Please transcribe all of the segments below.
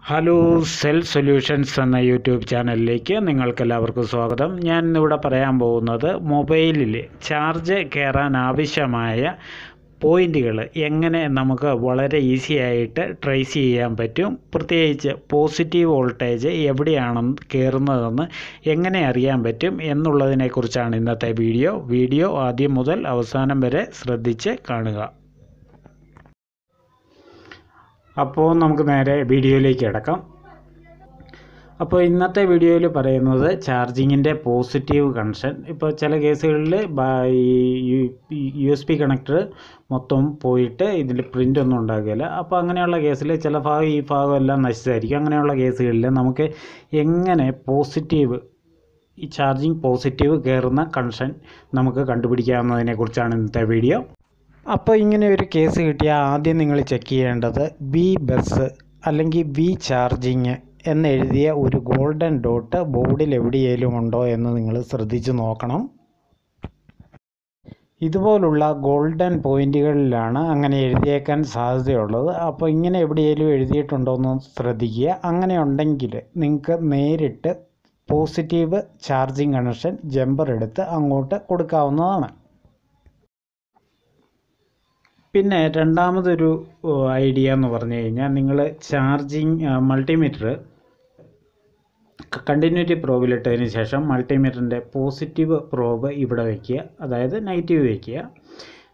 Hello self solutions എന്ന YouTube ചാനലിലേക്ക് നിങ്ങൾക്കെല്ലാവർക്കും സ്വാഗതം. ഞാൻ ഇന്നിവിടെ പറയാൻ പോകുന്നത് മൊബൈലിൽ ചാർജ് കയറാൻ ആവശ്യമായ പോയിൻറ്റുകൾ എങ്ങനെ നമുക്ക് വളരെ ഈസി ആയിട്ട് ട്രേസ് ചെയ്യാൻ പറ്റും, പ്രത്യേകിച്ച് പോസിറ്റീവ് വോൾട്ടേജ് എവിടെയാണ് കയറുന്നതെന്ന് എങ്ങനെ അറിയാൻ പറ്റും എന്നുള്ളതിനെക്കുറിച്ചാണ് ഇന്നത്തെ വീഡിയോ ആദ്യം മുതൽ അവസാനം വരെ ശ്രദ്ധിച്ച് കാണുക. അപ്പോൾ നമുക്ക് നേരെ വീഡിയോയിലേക്ക് കിടക്കാം. അപ്പോൾ ഇന്നത്തെ വീഡിയോയിൽ പറയുന്നത് ചാർജിങ്ങിൻ്റെ പോസിറ്റീവ് കണക്ഷൻ. ഇപ്പോൾ ചില കേസുകളിൽ USB കണക്ടർ മൊത്തം പോയിട്ട് ഇതിൽ പ്രിൻ്റ് ഒന്നും ഉണ്ടാകില്ല. അപ്പോൾ അങ്ങനെയുള്ള കേസിൽ ചില ഈ ഭാഗം എല്ലാം നശിച്ചതായിരിക്കും. അങ്ങനെയുള്ള കേസുകളിൽ നമുക്ക് എങ്ങനെ ഈ ചാർജിങ് പോസിറ്റീവ് കയറുന്ന കണക്ഷൻ നമുക്ക് കണ്ടുപിടിക്കാവുന്നതിനെക്കുറിച്ചാണ് ഇന്നത്തെ വീഡിയോ. അപ്പോൾ ഇങ്ങനെ ഒരു കേസ് കിട്ടിയാൽ ആദ്യം നിങ്ങൾ ചെക്ക് ചെയ്യേണ്ടത് വി ബസ് അല്ലെങ്കിൽ വി ചാർജിങ് എന്നെഴുതിയ ഒരു ഗോൾഡൻ ഡോട്ട് ബോർഡിൽ എവിടെയെങ്കിലും ഉണ്ടോ എന്ന് നിങ്ങൾ ശ്രദ്ധിച്ച് നോക്കണം. ഇതുപോലുള്ള ഗോൾഡൻ പോയിൻറ്റുകളിലാണ് അങ്ങനെ എഴുതിയേക്കാൻ സാധ്യതയുള്ളത്. അപ്പോൾ ഇങ്ങനെ എവിടെയെങ്കിലും എഴുതിയിട്ടുണ്ടോ എന്ന് ശ്രദ്ധിക്കുക. അങ്ങനെ ഉണ്ടെങ്കിൽ നിങ്ങൾക്ക് നേരിട്ട് പോസിറ്റീവ് ചാർജിങ് കണക്ഷൻ ജമ്പർ എടുത്ത് അങ്ങോട്ട് കൊടുക്കാവുന്നതാണ്. പിന്നെ രണ്ടാമതൊരു ഐഡിയ എന്ന് പറഞ്ഞു കഴിഞ്ഞാൽ, നിങ്ങൾ ചാർജിങ് മൾട്ടിമീറ്റർ കണ്ടിന്യൂറ്റി പ്രോബിലിട്ടതിന് ശേഷം മൾട്ടിമീറ്ററിൻ്റെ പോസിറ്റീവ് പ്രോബ് ഇവിടെ വയ്ക്കുക, അതായത് നെഗറ്റീവ് വയ്ക്കുക.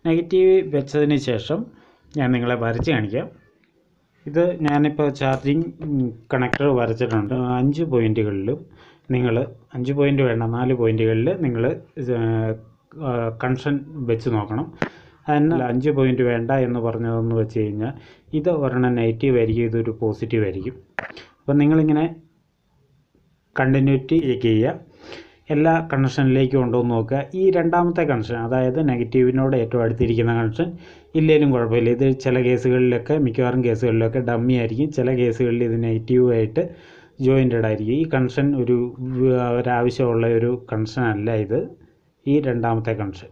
നെഗറ്റീവ് വെച്ചതിന് ശേഷം ഞാൻ നിങ്ങളെ വരച്ച് കാണിക്കാം. ഇത് ഞാനിപ്പോൾ ചാർജിങ് കണക്ടർ വരച്ചിട്ടുണ്ട്. 5 പോയിൻറ്റുകളിലും നിങ്ങൾ 5 പോയിൻറ്റ് വേണ്ട, 4 പോയിൻറ്റുകളിൽ നിങ്ങൾ കണക്ഷൻ വെച്ച് നോക്കണം. അതിന് 5 പോയിൻറ്റ് വേണ്ട എന്ന് പറഞ്ഞതെന്ന് വെച്ച് കഴിഞ്ഞാൽ, ഇത് ഒരെണ്ണം നെഗറ്റീവ് ആയിരിക്കും, ഇതൊരു പോസിറ്റീവ് ആയിരിക്കും. അപ്പം നിങ്ങളിങ്ങനെ കണ്ടിന്യൂറ്റി ചെക്ക് ചെയ്യുക, എല്ലാ കണക്ഷനിലേക്കും ഉണ്ടോ എന്ന് നോക്കുക. ഈ രണ്ടാമത്തെ കണക്ഷൻ, അതായത് നെഗറ്റീവിനോട് ഏറ്റവും അടുത്തിരിക്കുന്ന കണക്ഷൻ ഇല്ലെങ്കിലും കുഴപ്പമില്ല. ഇത് ചില കേസുകളിലൊക്കെ, മിക്കവാറും കേസുകളിലൊക്കെ ഡമ്മി ആയിരിക്കും. ചില കേസുകളിൽ ഇത് നെഗറ്റീവായിട്ട് ജോയിൻറ്റഡ് ആയിരിക്കും. ഈ കണക്ഷൻ ഒരാവശ്യമുള്ള ഒരു കണക്ഷൻ അല്ല ഇത്, ഈ രണ്ടാമത്തെ കണക്ഷൻ.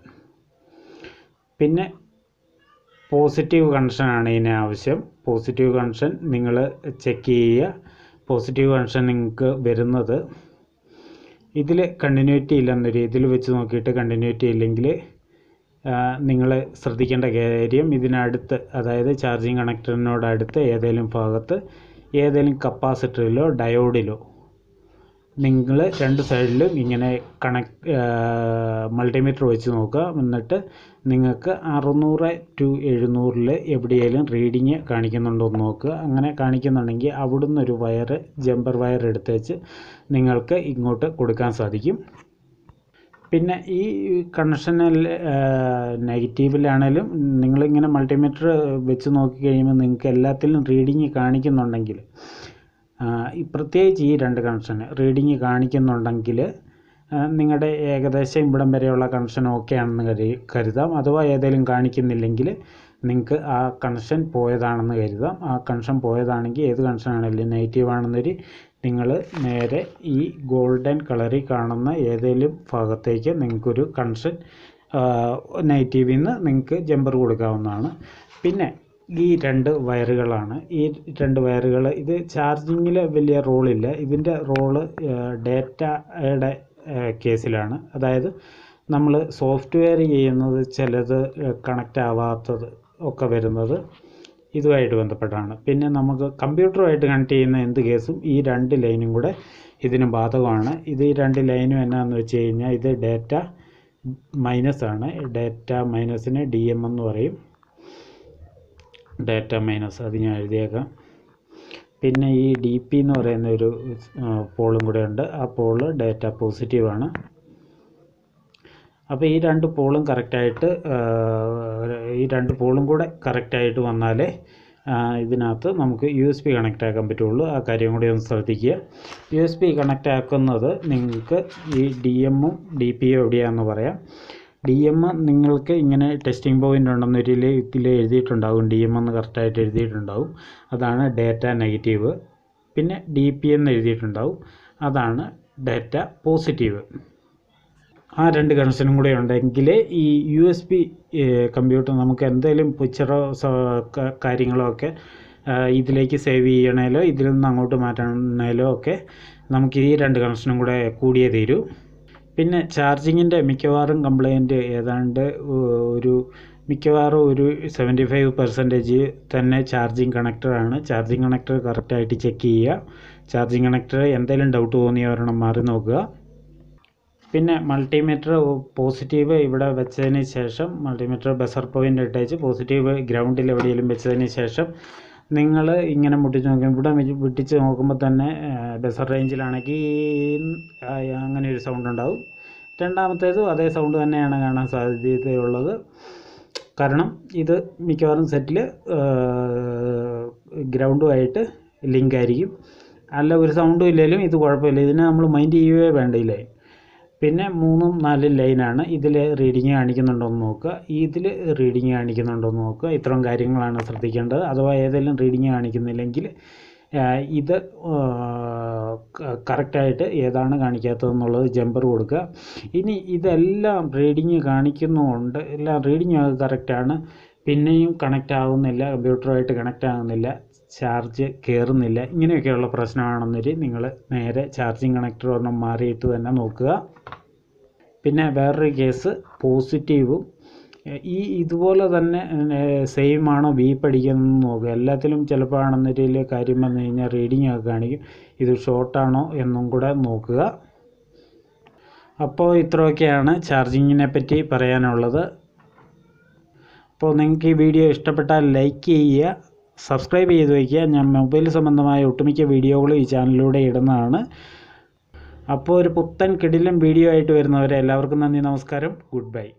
പിന്നെ പോസിറ്റീവ് കണക്ഷനാണ് ഇതിന് ആവശ്യം. പോസിറ്റീവ് കണക്ഷൻ നിങ്ങൾ ചെക്ക് ചെയ്യുക. പോസിറ്റീവ് കണക്ഷൻ നിങ്ങൾക്ക് വരുന്നത് ഇതിൽ കണ്ടിന്യൂറ്റി ഇല്ലെന്നൊരു ഇതിൽ വെച്ച് നോക്കിയിട്ട് കണ്ടിന്യൂറ്റി ഇല്ലെങ്കിൽ നിങ്ങൾ ശ്രദ്ധിക്കേണ്ട കാര്യം, ഇതിനടുത്ത്, അതായത് ചാർജിങ് കണക്ടറിനോടടുത്ത് ഏതെങ്കിലും ഭാഗത്ത് ഏതെങ്കിലും കപ്പാസിറ്ററിലോ ഡയോഡിലോ നിങ്ങൾ 2 സൈഡിലും ഇങ്ങനെ മൾട്ടിമീറ്റർ വെച്ച് നോക്കുക. എന്നിട്ട് നിങ്ങൾക്ക് 600 to 700 എവിടെയെങ്കിലും റീഡിങ് കാണിക്കുന്നുണ്ടോ എന്ന് നോക്കുക. അങ്ങനെ കാണിക്കുന്നുണ്ടെങ്കിൽ അവിടുന്ന് ഒരു ജമ്പർ വയർ എടുത്ത് വെച്ച് നിങ്ങൾക്ക് ഇങ്ങോട്ട് കൊടുക്കാൻ സാധിക്കും. പിന്നെ ഈ കണക്ഷനിൽ നെഗറ്റീവിലാണേലും നിങ്ങളിങ്ങനെ മൾട്ടിമീറ്റർ വെച്ച് നോക്കിക്കഴിയുമ്പോൾ നിങ്ങൾക്ക് എല്ലാത്തിലും റീഡിങ് കാണിക്കുന്നുണ്ടെങ്കിൽ, പ്രത്യേകിച്ച് ഈ 2 കണക്ഷന് റീഡിങ് കാണിക്കുന്നുണ്ടെങ്കിൽ നിങ്ങളുടെ ഏകദേശം ഇവിടം വരെയുള്ള കണക്ഷൻ ഓക്കെ ആണെന്ന് കരുതാം. അഥവാ ഏതെങ്കിലും കാണിക്കുന്നില്ലെങ്കിൽ നിങ്ങൾക്ക് ആ കണക്ഷൻ പോയതാണെന്ന് കരുതാം. ആ കണക്ഷൻ പോയതാണെങ്കിൽ, ഏത് കണക്ഷൻ ആണെങ്കിലും നെഗറ്റീവ് ആണെന്നൊരു, നിങ്ങൾ നേരെ ഈ ഗോൾഡൻ കളറിൽ കാണുന്ന ഏതെങ്കിലും ഭാഗത്തേക്ക് നിങ്ങൾക്കൊരു കണക്ഷൻ നെഗറ്റീവിൽ നിന്ന് നിങ്ങൾക്ക് ജമ്പർ കൊടുക്കാവുന്നതാണ്. പിന്നെ ഈ 2 വയറുകളാണ്. ഈ 2 വയറുകൾ, ഇത് ചാർജിങ്ങിൽ വലിയ റോളില്ല. ഇതിൻ്റെ റോള് ഡേറ്റയുടെ കേസിലാണ്. അതായത് നമ്മൾ സോഫ്റ്റ്വെയർ ചെയ്യുന്നത് ചിലത് കണക്റ്റ് ആവാത്തത് ഒക്കെ വരുന്നത് ഇതുമായിട്ട് ബന്ധപ്പെട്ടാണ്. പിന്നെ നമുക്ക് കമ്പ്യൂട്ടറുമായിട്ട് കണക്ട് ചെയ്യുന്ന എന്ത് കേസും ഈ 2 ലൈനും കൂടെ ഇതിന് ബാധകമാണ്. ഇത് ഈ 2 ലൈനും എന്നാന്ന് വെച്ച് കഴിഞ്ഞാൽ, ഇത് ഡേറ്റ മൈനസ് ആണ്. ഡേറ്റ മൈനസിന് DM എന്ന് പറയും. ഡേറ്റ മൈനസ്, അത് ഞാൻ എഴുതിയേക്കാം. പിന്നെ ഈ DP എന്ന് പറയുന്ന ഒരു പോളും കൂടെ ഉണ്ട്. ആ പോള് ഡേറ്റ പോസിറ്റീവാണ്. അപ്പോൾ ഈ 2 പോളും കറക്റ്റായിട്ട്, ഈ 2 പോളും കൂടെ കറക്റ്റായിട്ട് വന്നാലേ ഇതിനകത്ത് നമുക്ക് USB കണക്റ്റ് ആക്കാൻ പറ്റുള്ളൂ. ആ കാര്യം കൂടി ഒന്ന് ശ്രദ്ധിക്കുക. USB കണക്റ്റ് ആക്കുന്നത് നിങ്ങൾക്ക് ഈ DM-ഉം DP-യും എവിടെയാണെന്ന് പറയാം. DM നിങ്ങൾക്ക് ഇങ്ങനെ ടെസ്റ്റിംഗ് പോയിൻ്റ് ഉണ്ടെന്ന് ഇതിൽ എഴുതിയിട്ടുണ്ടാകും. DM എന്ന് കറക്റ്റായിട്ട് എഴുതിയിട്ടുണ്ടാകും. അതാണ് ഡേറ്റ നെഗറ്റീവ്. പിന്നെ DP എന്ന് എഴുതിയിട്ടുണ്ടാകും. അതാണ് ഡേറ്റ പോസിറ്റീവ്. ആ 2 കണക്ഷനും കൂടെ ഉണ്ടെങ്കിൽ ഈ USB കമ്പ്യൂട്ടർ നമുക്ക് എന്തെങ്കിലും പിക്ചറോ കാര്യങ്ങളോ ഒക്കെ ഇതിലേക്ക് സേവ് ചെയ്യണേലോ ഇതിൽ നിന്ന് അങ്ങോട്ട് മാറ്റണേലോ ഒക്കെ നമുക്ക് ഈ 2 കണക്ഷനും കൂടെ കൂടിയേ തീരൂ. പിന്നെ ചാർജിങ്ങിൻ്റെ മിക്കവാറും കംപ്ലൈൻറ്റ് ഏതാണ്ട് മിക്കവാറും ഒരു 75% തന്നെ ചാർജിങ് കണക്ടറാണ്. ചാർജിങ് കണക്ടർ കറക്റ്റായിട്ട് ചെക്ക് ചെയ്യുക. ചാർജിങ് കണക്ടർ എന്തെങ്കിലും ഡൗട്ട് തോന്നിയ ഒരെണ്ണം മാറി നോക്കുക. പിന്നെ മൾട്ടിമീറ്റർ പോസിറ്റീവ് ഇവിടെ വെച്ചതിന് ശേഷം മൾട്ടിമീറ്റർ ബസർ പോയിൻ്റ് ഇട്ടേച്ച് പോസിറ്റീവ് ഗ്രൗണ്ടിൽ എവിടെയെങ്കിലും വെച്ചതിന് ശേഷം നിങ്ങൾ ഇങ്ങനെ മുട്ടിച്ച് നോക്കും. ഇവിടെ മുട്ടിച്ച് നോക്കുമ്പോൾ തന്നെ ബസർ റേഞ്ചിലാണെങ്കിൽ അങ്ങനെ ഒരു സൗണ്ട് ഉണ്ടാവും. രണ്ടാമത്തേതും അതേ സൗണ്ട് തന്നെയാണ് കാണാൻ സാധ്യതയുള്ളത്. കാരണം ഇത് മിക്കവാറും സെറ്റിൽ ഗ്രൗണ്ടുമായിട്ട് ലിങ്ക് ആയിരിക്കും. അല്ല ഒരു സൗണ്ടും ഇല്ലെങ്കിലും ഇത് കുഴപ്പമില്ല, ഇതിനെ നമ്മൾ മൈൻഡ് ചെയ്യുകയേ വേണ്ട ഈ ലൈൻ. പിന്നെ 3, 4 ലൈനാണ്. ഇതിൽ റീഡിങ് കാണിക്കുന്നുണ്ടോ എന്ന് നോക്കുക, ഇതിൽ റീഡിങ് കാണിക്കുന്നുണ്ടോ എന്ന് നോക്കുക. ഇത്രയും കാര്യങ്ങളാണ് ശ്രദ്ധിക്കേണ്ടത്. അഥവാ ഏതെങ്കിലും റീഡിങ് കാണിക്കുന്നില്ലെങ്കിൽ ഇത് കറക്റ്റായിട്ട് ഏതാണ് കാണിക്കാത്തതെന്നുള്ളത് ജമ്പർ കൊടുക്കുക. ഇനി ഇതെല്ലാം റീഡിങ് കാണിക്കുന്നുമുണ്ട്, എല്ലാം റീഡിങ് കറക്റ്റാണ്, പിന്നെയും കണക്റ്റ് ആകുന്നില്ല, കമ്പ്യൂട്ടറുമായിട്ട് കണക്റ്റ് ആകുന്നില്ല, ചാർജ് കയറുന്നില്ല, ഇങ്ങനെയൊക്കെയുള്ള പ്രശ്നമാണെന്നൊരു നിങ്ങൾ നേരെ ചാർജിങ് കണക്ടർ ഒരെണ്ണം മാറിയിട്ട് തന്നെ നോക്കുക. പിന്നെ വേറൊരു കേസ് പോസിറ്റീവും ഇതുപോലെ തന്നെ സെയിം ആണോ ബീപ്പ് അടിക്കുന്നത് നോക്കുക. എല്ലാത്തിലും ചിലപ്പോൾ ആണെന്നൊരു കാര്യം വന്നു കഴിഞ്ഞാൽ റീഡിങ് ഒക്കെ കാണിക്കും, ഇത് ഷോർട്ടാണോ എന്നും കൂടെ നോക്കുക. അപ്പോൾ ഇത്രയൊക്കെയാണ് ചാർജിങ്ങിനെ പറ്റി പറയാനുള്ളത്. അപ്പോൾ നിങ്ങൾക്ക് ഈ വീഡിയോ ഇഷ്ടപ്പെട്ടാൽ ലൈക്ക് ചെയ്യുക, സബ്സ്ക്രൈബ് ചെയ്ത് വയ്ക്കുക. ഞാൻ മൊബൈൽ സംബന്ധമായ ഒട്ടുമിക്ക വീഡിയോകളും ഈ ചാനലിലൂടെ ഇടുന്നതാണ്. അപ്പോൾ ഒരു പുത്തൻ കിടിലൻ വീഡിയോ ആയിട്ട് വരുന്നവരെ എല്ലാവർക്കും നന്ദി, നമസ്കാരം, ഗുഡ് ബൈ.